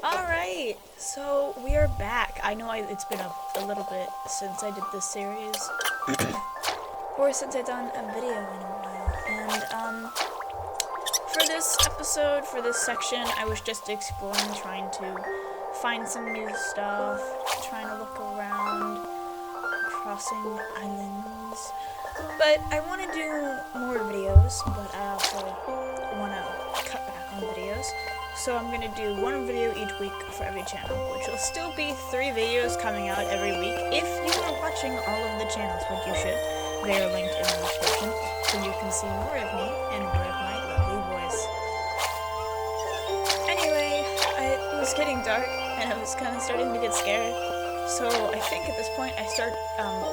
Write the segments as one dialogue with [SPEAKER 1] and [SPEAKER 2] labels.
[SPEAKER 1] Alright, so we are back. I know it's been a little bit since I did this series, or since I've done a video in a while. And, for this episode, for this section, I was just exploring, trying to find some new stuff, trying to look around, crossing islands. But I want to do more videos, but I also want to cut back on videos. So I'm going to do one video each week for every channel, which will still be 3 videos coming out every week if you are watching all of the channels, which you should. They are linked in the description, so you can see more of me and more of my lovely voice. Anyway, it was getting dark, and I was kind of starting to get scared. So I think at this point I start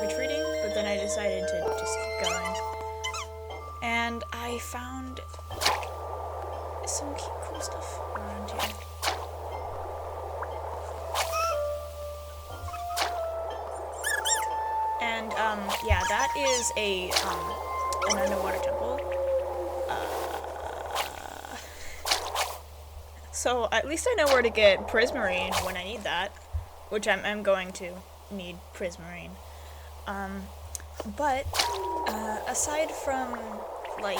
[SPEAKER 1] retreating, but then I decided to just keep going. And I found some cool stuff around here. And yeah, that is an underwater temple. So at least I know where to get prismarine when I need that, which I'm going to need prismarine. But aside from like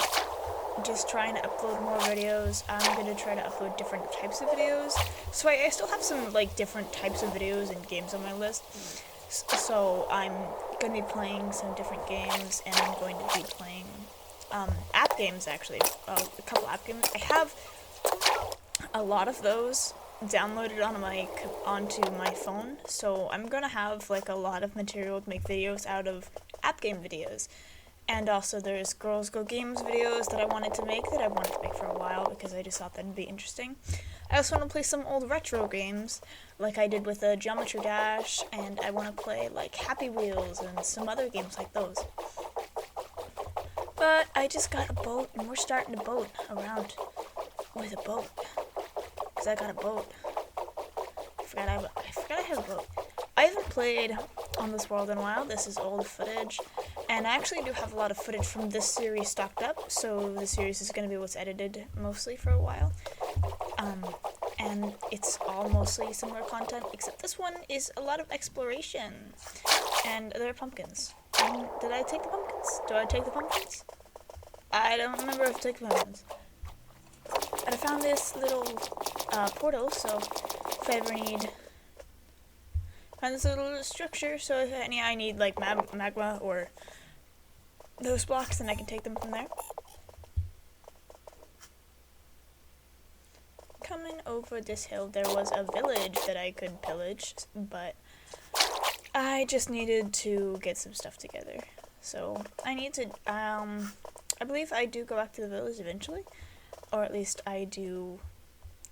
[SPEAKER 1] just trying to upload more videos, I'm gonna try to upload different types of videos. So I still have some like different types of videos and games on my list. So I'm gonna be playing some different games, and I'm going to be playing app games actually, a couple app games. I have a lot of those downloaded onto my phone, so I'm gonna have like a lot of material to make videos out of app game videos. And also there's Girls Go Games videos that I wanted to make for a while because I just thought that'd be interesting. I also want to play some old retro games like I did with Geometry Dash, and I want to play like Happy Wheels and some other games like those. But I just got a boat, and we're starting to boat around with a boat. Because I got a boat. I forgot I have a boat. I haven't played on this world in a while. This is old footage. And I actually do have a lot of footage from this series stocked up, so the series is going to be what's edited mostly for a while. And it's all mostly similar content, except this one is a lot of exploration. And there are pumpkins. Did I take the pumpkins? Do I take the pumpkins? I don't remember if I took the pumpkins. And I found this little portal, so if I ever need... Find this little structure, so if I need like magma or those blocks, then I can take them from there. Coming over this hill, there was a village that I could pillage, but I just needed to get some stuff together. So I need to, I believe I do go back to the village eventually, or at least I do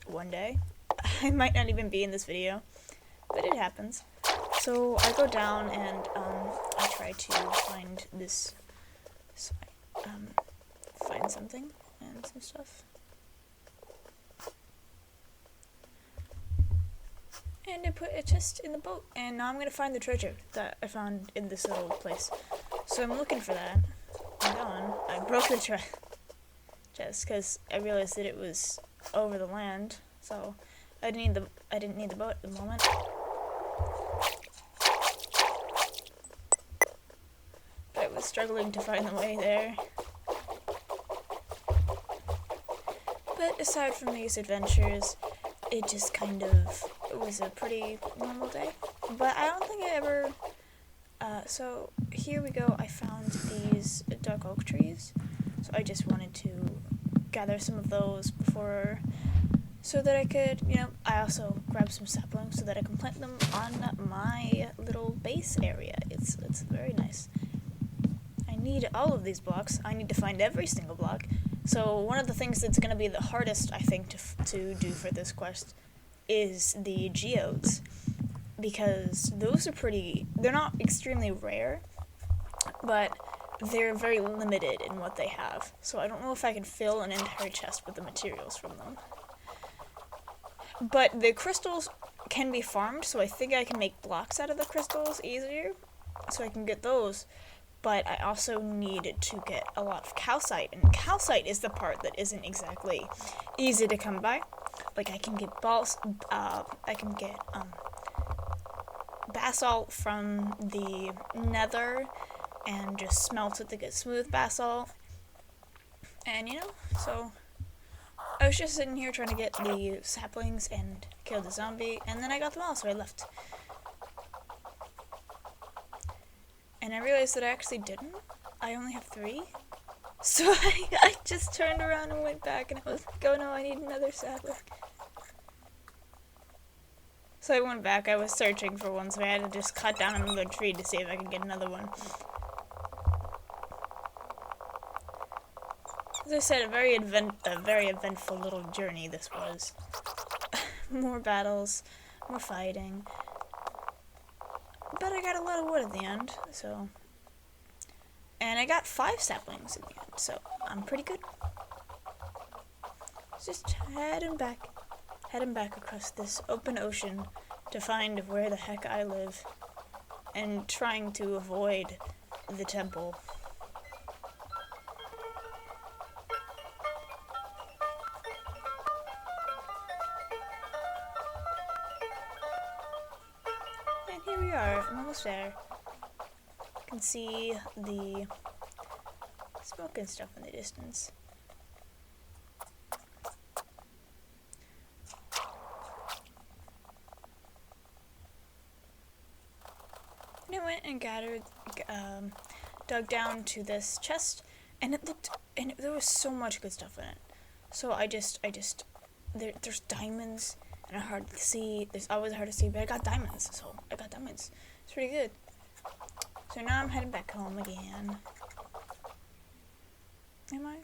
[SPEAKER 1] one day. I might not even be in this video, but it happens. So I go down and I try to find this, find something and some stuff. And I put a chest in the boat, and now I'm gonna find the treasure that I found in this little place. So I'm looking for that. I'm going. I broke the chest because I realized that it was over the land, so I didn't need the boat at the moment. But I was struggling to find the way there. But aside from these adventures, it just kind of was a pretty normal day. But I don't think I ever... so here we go. I found these dark oak trees. So I just wanted to gather some of those before... so that I could, I also grabbed some saplings so that I can plant them on my little base area. It's very nice. I need all of these blocks. I need to find every single block. So one of the things that's going to be the hardest, I think, to do for this quest is the geodes. Because those are they're not extremely rare, but they're very limited in what they have. So I don't know if I can fill an entire chest with the materials from them. But the crystals can be farmed, so I think I can make blocks out of the crystals easier. So I can get those. But I also need to get a lot of calcite, and calcite is the part that isn't exactly easy to come by. like I can get I can get basalt from the nether and just smelt it to get smooth basalt. And so I was just sitting here trying to get the saplings and kill the zombie, and then I got them all, so I left. And I realized that I actually didn't. I only have 3. So I just turned around and went back, and I was like, oh no, I need another sapling. So I went back, I was searching for one, so I had to just cut down another tree to see if I could get another one. As I said, a very eventful little journey this was. More battles, more fighting. But I got a lot of wood at the end, so... And I got 5 saplings at the end, so I'm pretty good. Just heading back across this open ocean to find where the heck I live, and trying to avoid the temple. And here we are, I'm almost there. You can see the smoke and stuff in the distance. And I went and dug down to this chest, and there was so much good stuff in it. So there's diamonds, and are hard to see. There's always hard to see, but I got diamonds, so I got diamonds. It's pretty good. So now I'm heading back home again. Am I?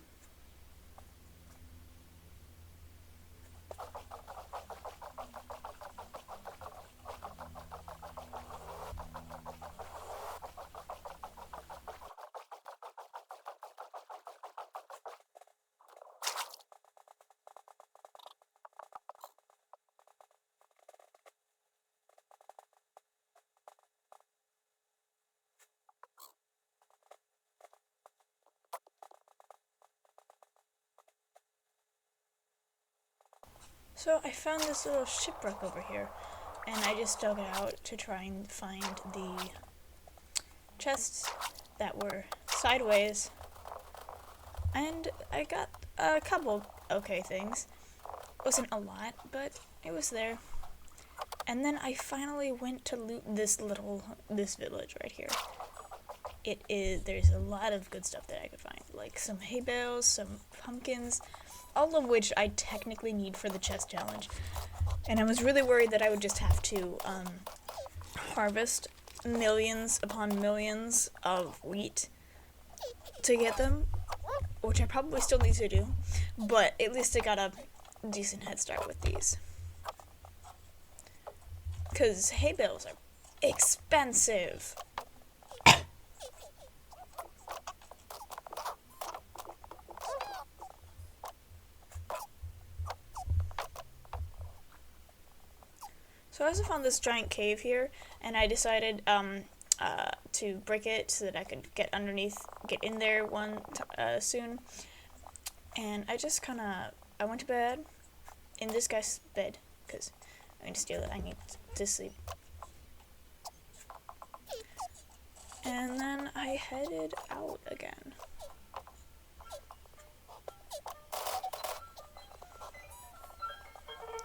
[SPEAKER 1] So I found this little shipwreck over here, and I just dug it out to try and find the chests that were sideways, and I got a couple okay things. Wasn't a lot, but it was there. And then I finally went to loot this village right here. There's a lot of good stuff that I could find, like some hay bales, some pumpkins, all of which I technically need for the chest challenge. And I was really worried that I would just have to harvest millions upon millions of wheat to get them, which I probably still need to do, but at least I got a decent head start with these. Because hay bales are expensive. So I also found this giant cave here, and I decided to break it so that I could get in there soon. And I went to bed in this guy's bed, because I'm going to steal it, I need to sleep. And then I headed out again.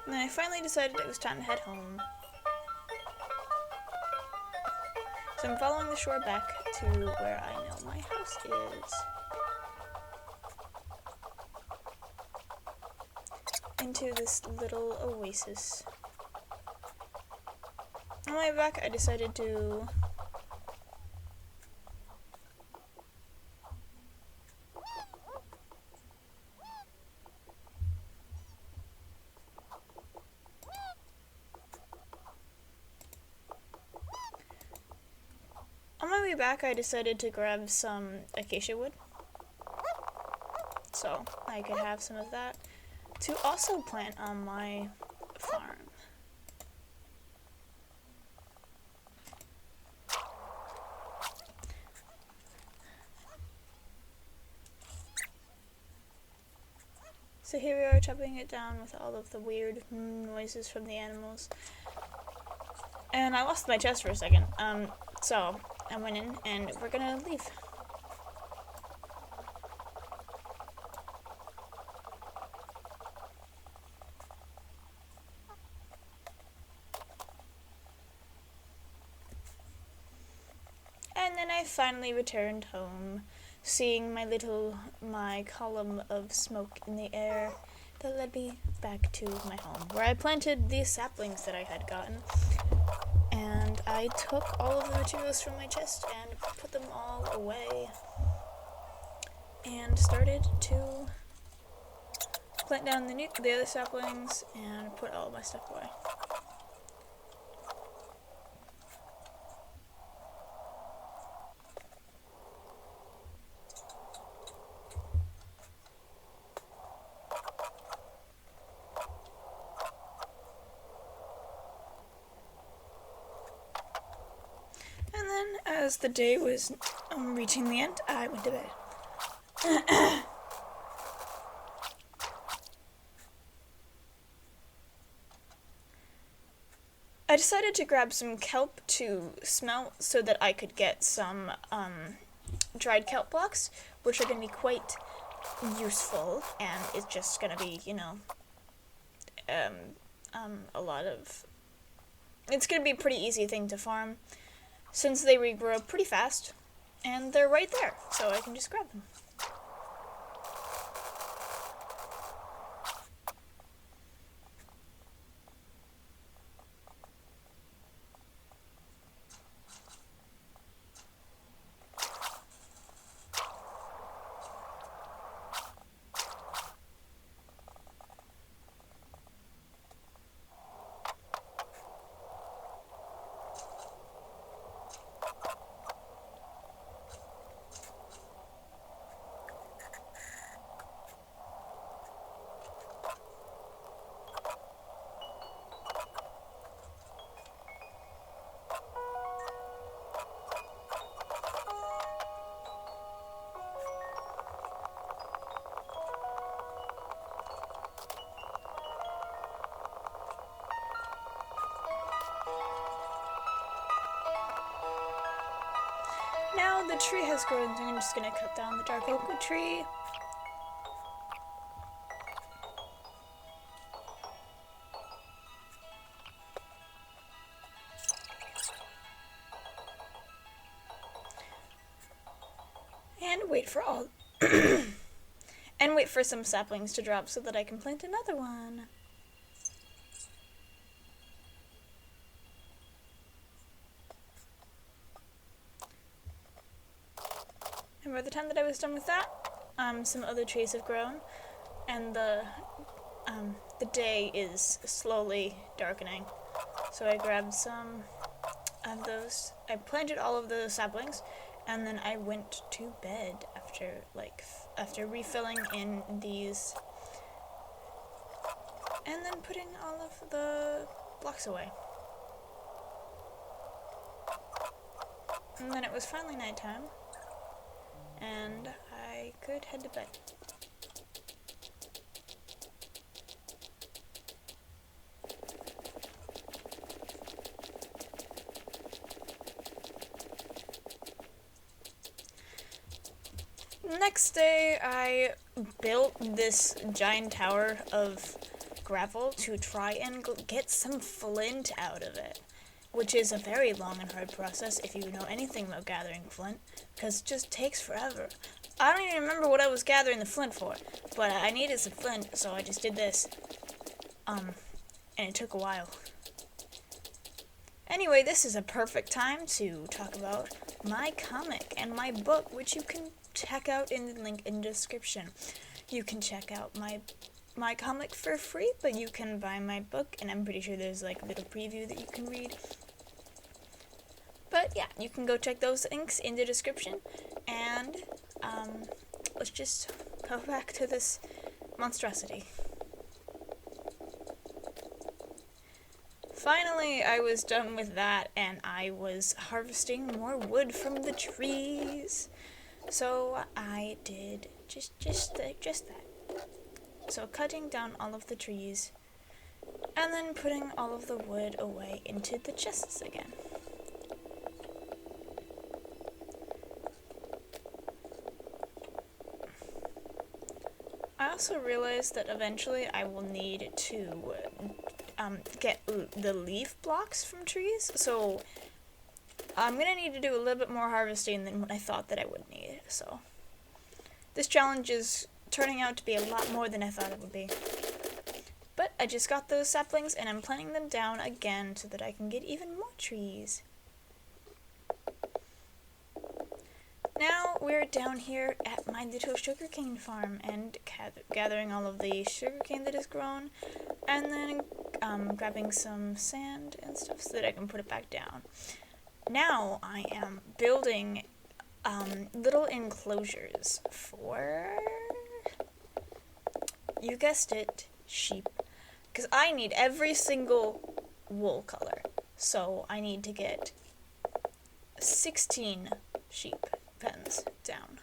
[SPEAKER 1] And then I finally decided it was time to head home. So I'm following the shore back to where I know my house is. Into this little oasis. On my way back, I decided to grab some acacia wood, so I could have some of that to also plant on my farm. So here we are chopping it down with all of the weird noises from the animals. And I lost my chest for a second. So I went in and we're gonna leave. And then I finally returned home, seeing my column of smoke in the air that led me back to my home, where I planted these saplings that I had gotten. And I took all of the materials from my chest and put them all away, and started to plant down the other saplings and put all of my stuff away. And then, as the day was reaching the end, I went to bed. I decided to grab some kelp to smelt so that I could get some dried kelp blocks, which are going to be quite useful, and it's just going to be, a lot of... It's going to be a pretty easy thing to farm, since they regrow pretty fast, and they're right there, so I can just grab them. Now the tree has grown, so I'm just going to cut down the dark oak wood tree. And wait for all... and wait for some saplings to drop so that I can plant another one. And by the time that I was done with that, some other trees have grown, and the day is slowly darkening. So I grabbed some of those. I planted all of the saplings, and then I went to bed after refilling in these, and then putting all of the blocks away. And then it was finally nighttime, and I could head to bed. Next day, I built this giant tower of gravel to try and get some flint out of it, which is a very long and hard process if you know anything about gathering flint, because it just takes forever. I don't even remember what I was gathering the flint for, but I needed some flint, so I just did this. And it took a while. Anyway, this is a perfect time to talk about my comic and my book, which you can check out in the link in the description. You can check out my comic for free, but you can buy my book, and I'm pretty sure there's like a little preview that you can read. But yeah, you can go check those links in the description, and let's just go back to this monstrosity. Finally, I was done with that, and I was harvesting more wood from the trees. So I did just that. So cutting down all of the trees and then putting all of the wood away into the chests again. I also realized that eventually I will need to get the leaf blocks from trees, so I'm going to need to do a little bit more harvesting than what I thought that I would need. So this challenge is turning out to be a lot more than I thought it would be. But I just got those saplings and I'm planting them down again so that I can get even more trees. Now we're down here at my little sugarcane farm and gathering all of the sugarcane that is grown, and then grabbing some sand and stuff so that I can put it back down. Now I am building little enclosures for, you guessed it, sheep. Because I need every single wool color. So I need to get 16 sheep pens down,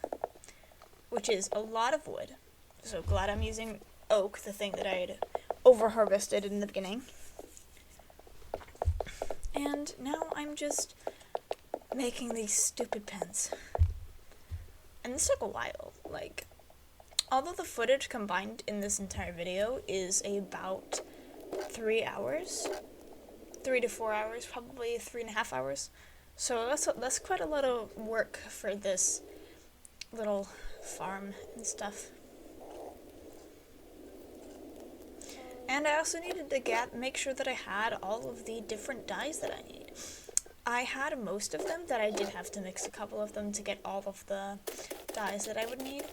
[SPEAKER 1] which is a lot of wood. So glad I'm using oak, the thing that I had over-harvested in the beginning. And now I'm just making these stupid pens. And this took a while. Like, although the footage combined in this entire video is about 3 hours, 3 to 4 hours, probably 3.5 hours. So that's quite a lot of work for this little farm and stuff. And I also needed to make sure that I had all of the different dyes that I need. I had most of them, that I did have to mix a couple of them to get all of the dyes that I would need.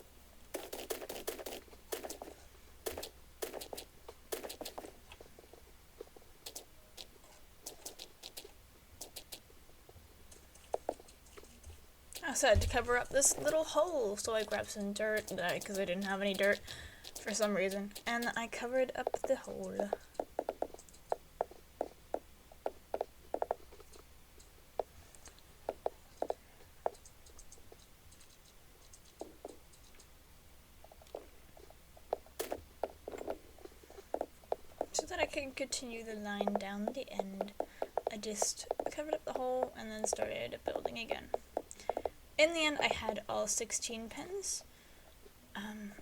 [SPEAKER 1] I also had to cover up this little hole, so I grabbed some dirt, because I didn't have any dirt for some reason, and I covered up the hole. So that I can continue the line down the end, I just covered up the hole and then started building again. In the end, I had all 16 pens,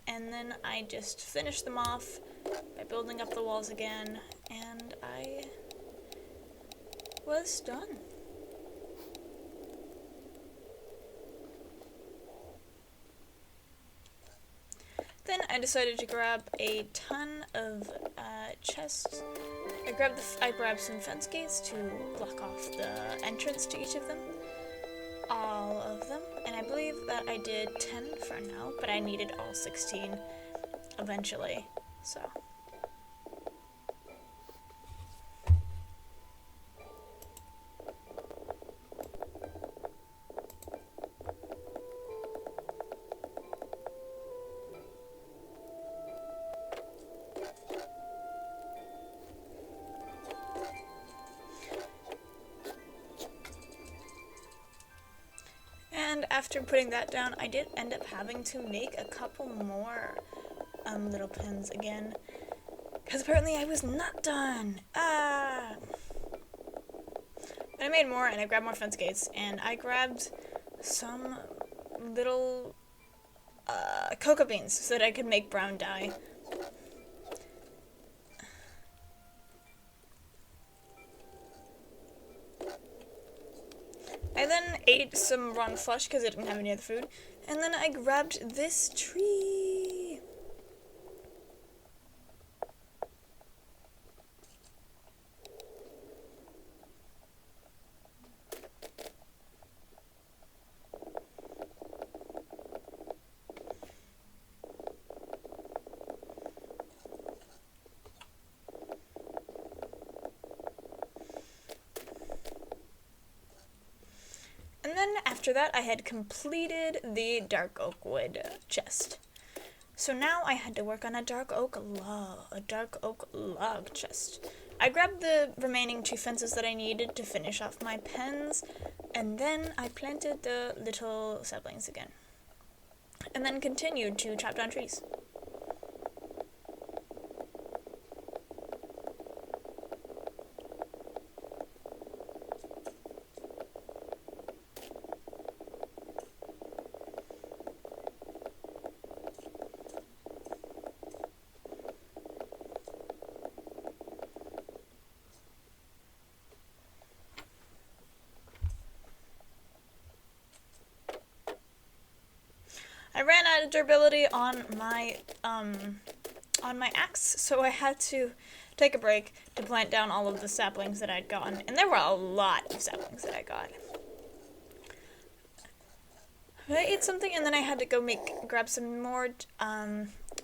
[SPEAKER 1] and then I just finished them off by building up the walls again, and I was done. Then I decided to grab a ton of chests. I grabbed some fence gates to block off the entrance to each of them. All of them, and I believe that I did 10 for now, but I needed all 16 eventually, so. And after putting that down, I did end up having to make a couple more little pens again, because apparently I was not done. But I made more, and I grabbed more fence gates, and I grabbed some little cocoa beans so that I could make brown dye. I then ate some raw flesh because I didn't have any other food, and then I grabbed this tree. And then after that, I had completed the dark oak wood chest. So now I had to work on a dark oak log chest. I grabbed the remaining 2 fences that I needed to finish off my pens, and then I planted the little saplings again. And then continued to chop down trees. out durability on my axe, so I had to take a break to plant down all of the saplings that I'd gotten, and there were a lot of saplings that I got. I ate something, and then I had to go grab some more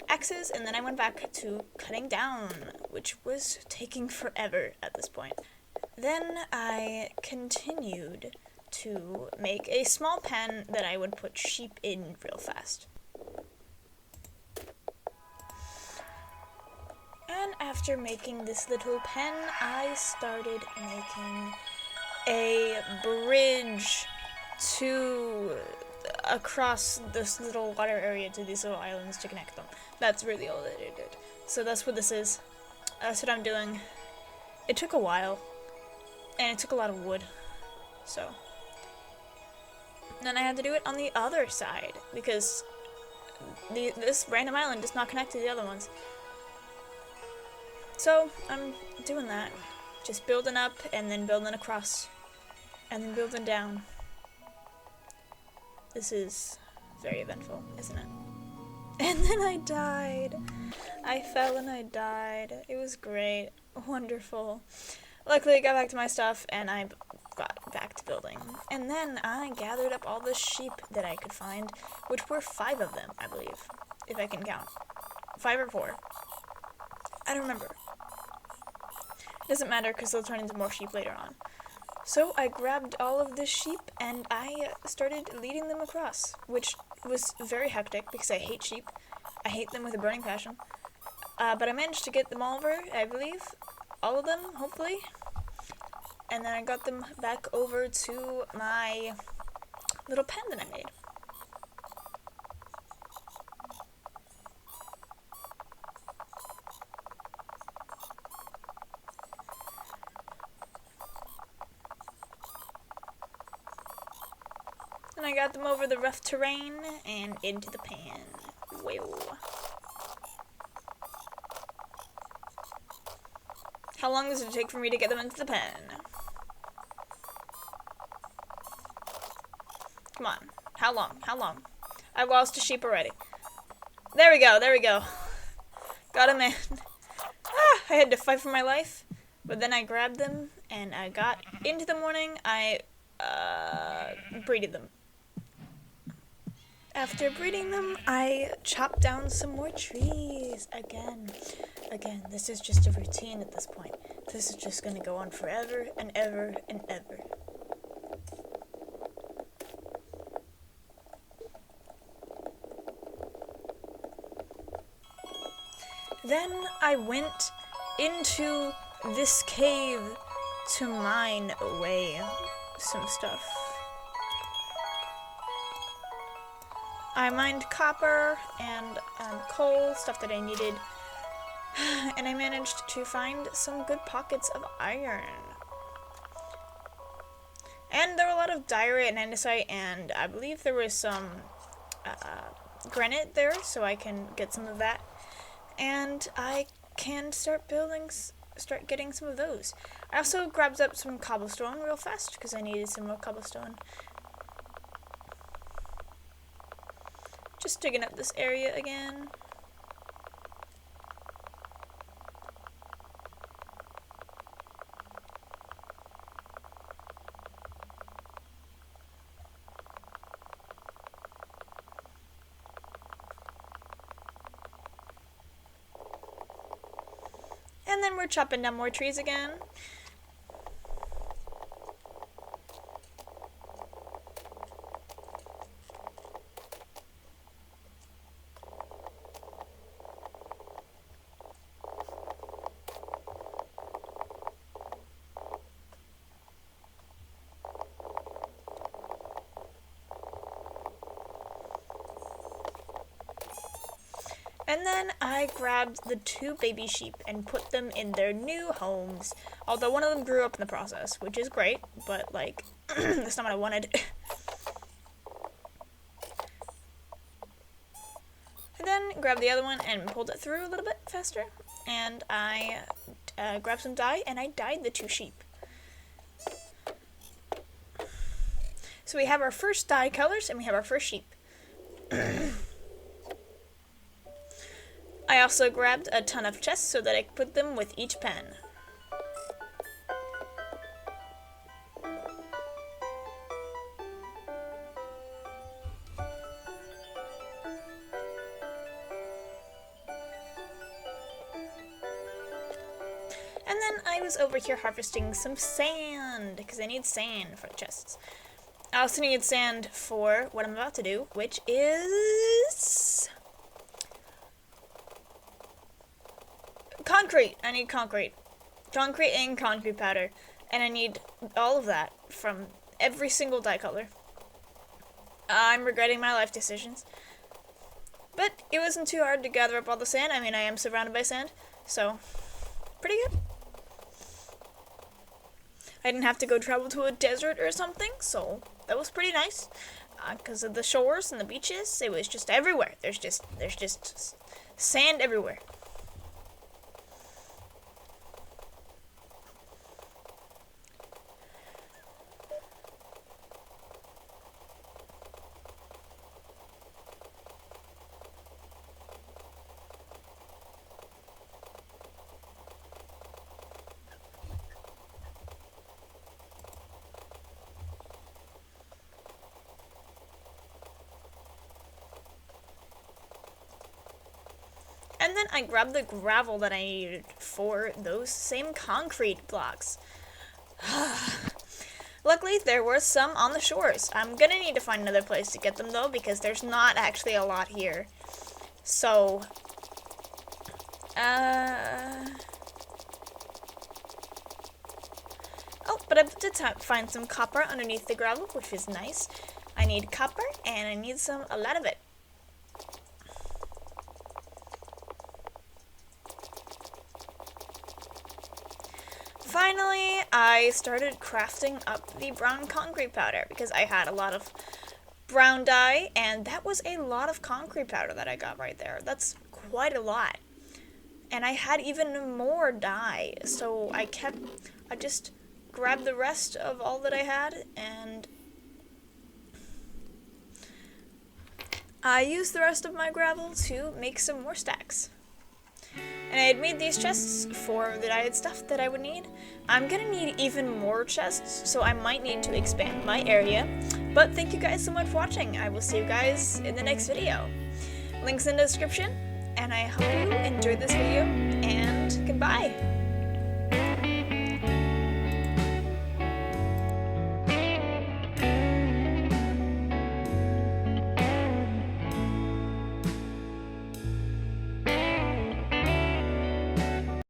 [SPEAKER 1] axes, and then I went back to cutting down, which was taking forever at this point. Then I continued to make a small pen that I would put sheep in real fast. And after making this little pen, I started making a bridge across this little water area to these little islands to connect them. That's really all that it did. So that's what this is. That's what I'm doing. It took a while, and it took a lot of wood. So then I had to do it on the other side because this random island does not connect to the other ones. So I'm doing that, just building up and then building across and then building down. This is very eventful, isn't it? And then I died. I fell and I died. It was great. Wonderful. Luckily I got back to my stuff and I got back to building. And then I gathered up all the sheep that I could find, which were 5 of them, I believe, if I can count. 5 or 4. I don't remember. Doesn't matter because they'll turn into more sheep later on. So I grabbed all of the sheep and I started leading them across, which was very hectic because I hate sheep. I hate them with a burning passion. But I managed to get them all over, I believe. All of them, hopefully. And then I got them back over to my little pen that I made. And I got them over the rough terrain and into the pan. Whoa. How long does it take for me to get them into the pen? Come on. How long? How long? I lost a sheep already. There we go. There we go. Got him in. I had to fight for my life. But then I grabbed them and I got into the morning. I breeded them. After breeding them, I chopped down some more trees again. This is just a routine at this point. This is just going to go on forever and ever and ever. Then I went into this cave to mine away some stuff. I mined copper and coal, stuff that I needed, and I managed to find some good pockets of iron. And there were a lot of diorite and andesite, and I believe there was some granite there, so I can get some of that. And I can start getting some of those. I also grabbed up some cobblestone real fast, because I needed some more cobblestone. Just digging up this area again. And then we're chopping down more trees again. And then I grabbed the 2 baby sheep and put them in their new homes. Although one of them grew up in the process, which is great, but like, that's not what I wanted. And then grabbed the other one and pulled it through a little bit faster. And I grabbed some dye and I dyed the 2 sheep. So we have our first dye colors and we have our first sheep. I also grabbed a ton of chests so that I could put them with each pen. And then I was over here harvesting some sand, because I need sand for the chests. I also need sand for what I'm about to do, which is concrete. I need concrete. Concrete and concrete powder. And I need all of that from every single dye color. I'm regretting my life decisions. But it wasn't too hard to gather up all the sand. I mean, I am surrounded by sand, so pretty good. I didn't have to go travel to a desert or something, so that was pretty nice. Because of the shores and the beaches, it was just everywhere. There's just sand everywhere. And then I grabbed the gravel that I needed for those same concrete blocks. Luckily, there were some on the shores. I'm gonna need to find another place to get them though, because there's not actually a lot here. So, oh, but I did find some copper underneath the gravel, which is nice. I need copper, and I need a lot of it. Finally, I started crafting up the brown concrete powder because I had a lot of brown dye, and that was a lot of concrete powder that I got right there. That's quite a lot. And I had even more dye, so I just grabbed the rest of all that I had, and I used the rest of my gravel to make some more stacks. And I had made these chests for the dyed stuff that I would need. I'm gonna need even more chests, so I might need to expand my area. But thank you guys so much for watching. I will see you guys in the next video. Links in the description, and I hope you enjoyed this video, and goodbye!